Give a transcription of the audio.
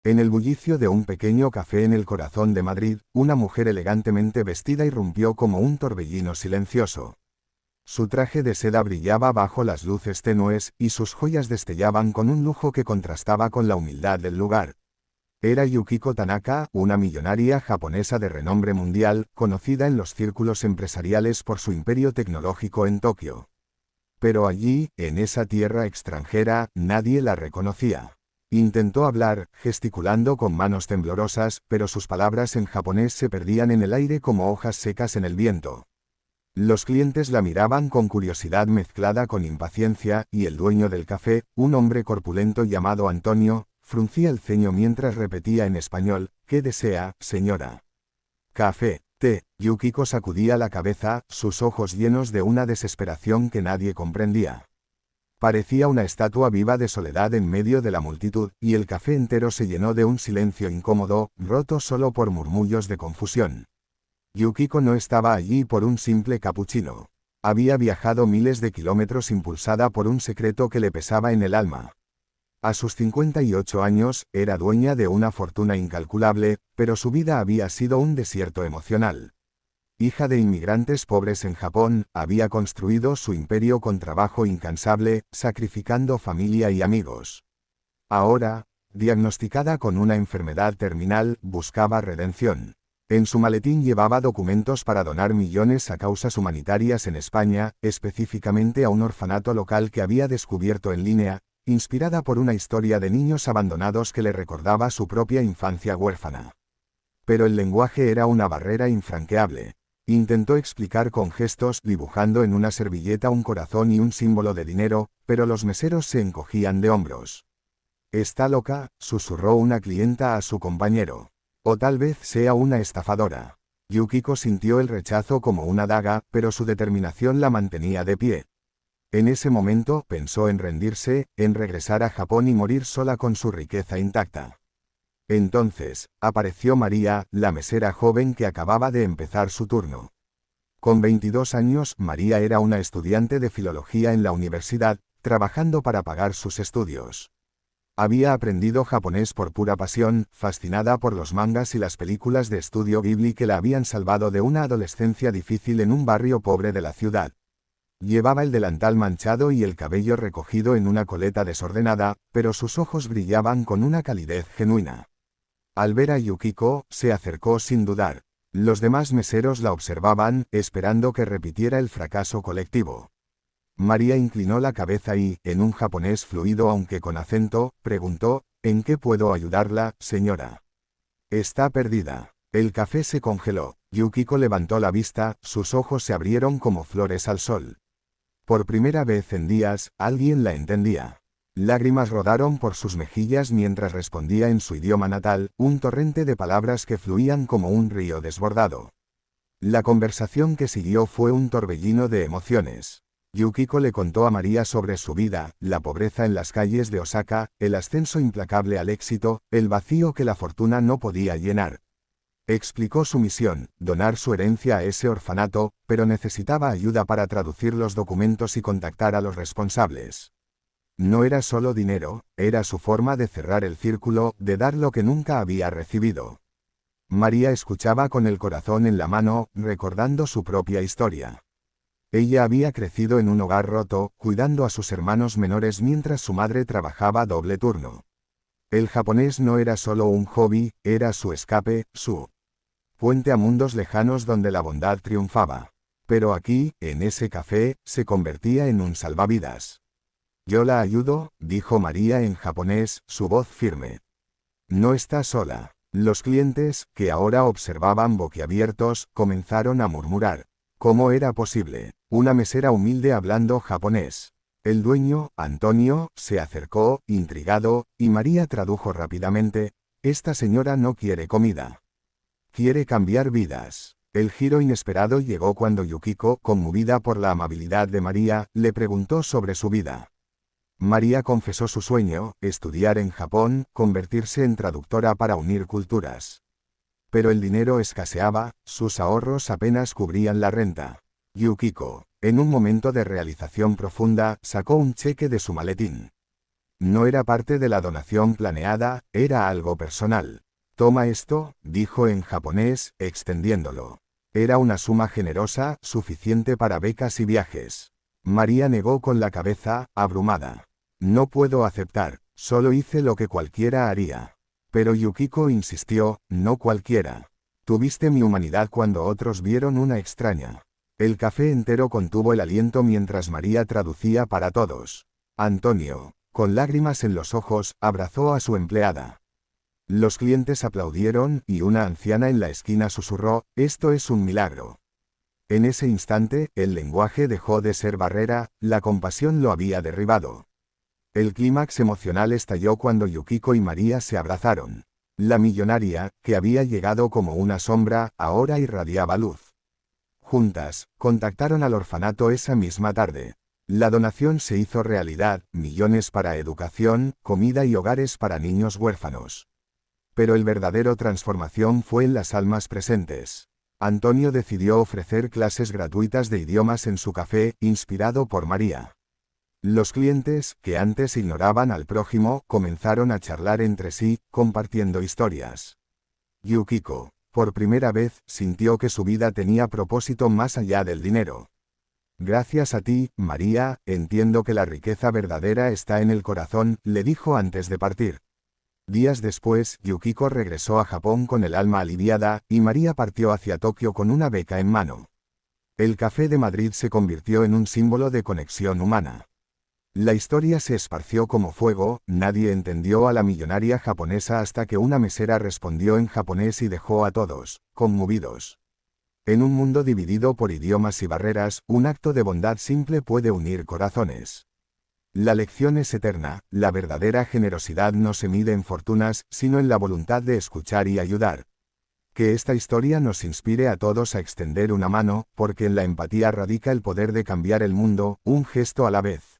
En el bullicio de un pequeño café en el corazón de Madrid, una mujer elegantemente vestida irrumpió como un torbellino silencioso. Su traje de seda brillaba bajo las luces tenues, y sus joyas destellaban con un lujo que contrastaba con la humildad del lugar. Era Yukiko Tanaka, una millonaria japonesa de renombre mundial, conocida en los círculos empresariales por su imperio tecnológico en Tokio. Pero allí, en esa tierra extranjera, nadie la reconocía. Intentó hablar, gesticulando con manos temblorosas, pero sus palabras en japonés se perdían en el aire como hojas secas en el viento. Los clientes la miraban con curiosidad mezclada con impaciencia, y el dueño del café, un hombre corpulento llamado Antonio, fruncía el ceño mientras repetía en español: ¿Qué desea, señora? Café, té. Yukiko sacudía la cabeza, sus ojos llenos de una desesperación que nadie comprendía. Parecía una estatua viva de soledad en medio de la multitud, y el café entero se llenó de un silencio incómodo, roto solo por murmullos de confusión. Yukiko no estaba allí por un simple capuchino. Había viajado miles de kilómetros impulsada por un secreto que le pesaba en el alma. A sus 58 años, era dueña de una fortuna incalculable, pero su vida había sido un desierto emocional. Hija de inmigrantes pobres en Japón, había construido su imperio con trabajo incansable, sacrificando familia y amigos. Ahora, diagnosticada con una enfermedad terminal, buscaba redención. En su maletín llevaba documentos para donar millones a causas humanitarias en España, específicamente a un orfanato local que había descubierto en línea, inspirada por una historia de niños abandonados que le recordaba su propia infancia huérfana. Pero el lenguaje era una barrera infranqueable. Intentó explicar con gestos, dibujando en una servilleta un corazón y un símbolo de dinero, pero los meseros se encogían de hombros. «Está loca», susurró una clienta a su compañero. «O tal vez sea una estafadora». Yukiko sintió el rechazo como una daga, pero su determinación la mantenía de pie. En ese momento, pensó en rendirse, en regresar a Japón y morir sola con su riqueza intacta. Entonces, apareció María, la mesera joven que acababa de empezar su turno. Con 22 años, María era una estudiante de filología en la universidad, trabajando para pagar sus estudios. Había aprendido japonés por pura pasión, fascinada por los mangas y las películas de estudio Ghibli que la habían salvado de una adolescencia difícil en un barrio pobre de la ciudad. Llevaba el delantal manchado y el cabello recogido en una coleta desordenada, pero sus ojos brillaban con una calidez genuina. Al ver a Yukiko, se acercó sin dudar. Los demás meseros la observaban, esperando que repitiera el fracaso colectivo. María inclinó la cabeza y, en un japonés fluido aunque con acento, preguntó: «¿En qué puedo ayudarla, señora?» «Está perdida». El café se congeló. Yukiko levantó la vista, sus ojos se abrieron como flores al sol. Por primera vez en días, alguien la entendía. Lágrimas rodaron por sus mejillas mientras respondía en su idioma natal, un torrente de palabras que fluían como un río desbordado. La conversación que siguió fue un torbellino de emociones. Yukiko le contó a María sobre su vida, la pobreza en las calles de Osaka, el ascenso implacable al éxito, el vacío que la fortuna no podía llenar. Explicó su misión: donar su herencia a ese orfanato, pero necesitaba ayuda para traducir los documentos y contactar a los responsables. No era solo dinero, era su forma de cerrar el círculo, de dar lo que nunca había recibido. María escuchaba con el corazón en la mano, recordando su propia historia. Ella había crecido en un hogar roto, cuidando a sus hermanos menores mientras su madre trabajaba doble turno. El japonés no era solo un hobby, era su escape, su puente a mundos lejanos donde la bondad triunfaba. Pero aquí, en ese café, se convertía en un salvavidas. «Yo la ayudo», dijo María en japonés, su voz firme. «No está sola». Los clientes, que ahora observaban boquiabiertos, comenzaron a murmurar. ¿Cómo era posible? Una mesera humilde hablando japonés. El dueño, Antonio, se acercó, intrigado, y María tradujo rápidamente: «Esta señora no quiere comida. Quiere cambiar vidas». El giro inesperado llegó cuando Yukiko, conmovida por la amabilidad de María, le preguntó sobre su vida. María confesó su sueño: estudiar en Japón, convertirse en traductora para unir culturas. Pero el dinero escaseaba, sus ahorros apenas cubrían la renta. Yukiko, en un momento de realización profunda, sacó un cheque de su maletín. No era parte de la donación planeada, era algo personal. Toma esto, dijo en japonés, extendiéndolo. Era una suma generosa, suficiente para becas y viajes. María negó con la cabeza, abrumada. No puedo aceptar, solo hice lo que cualquiera haría. Pero Yukiko insistió, no cualquiera. Tuviste mi humanidad cuando otros vieron una extraña. El café entero contuvo el aliento mientras María traducía para todos. Antonio, con lágrimas en los ojos, abrazó a su empleada. Los clientes aplaudieron y una anciana en la esquina susurró, esto es un milagro. En ese instante, el lenguaje dejó de ser barrera, la compasión lo había derribado. El clímax emocional estalló cuando Yukiko y María se abrazaron. La millonaria, que había llegado como una sombra, ahora irradiaba luz. Juntas, contactaron al orfanato esa misma tarde. La donación se hizo realidad, millones para educación, comida y hogares para niños huérfanos. Pero el verdadero transformación fue en las almas presentes. Antonio decidió ofrecer clases gratuitas de idiomas en su café, inspirado por María. Los clientes, que antes ignoraban al prójimo, comenzaron a charlar entre sí, compartiendo historias. Yukiko, por primera vez, sintió que su vida tenía propósito más allá del dinero. Gracias a ti, María, entiendo que la riqueza verdadera está en el corazón, le dijo antes de partir. Días después, Yukiko regresó a Japón con el alma aliviada, y María partió hacia Tokio con una beca en mano. El Café de Madrid se convirtió en un símbolo de conexión humana. La historia se esparció como fuego, nadie entendió a la millonaria japonesa hasta que una mesera respondió en japonés y dejó a todos, conmovidos. En un mundo dividido por idiomas y barreras, un acto de bondad simple puede unir corazones. La lección es eterna, la verdadera generosidad no se mide en fortunas, sino en la voluntad de escuchar y ayudar. Que esta historia nos inspire a todos a extender una mano, porque en la empatía radica el poder de cambiar el mundo, un gesto a la vez.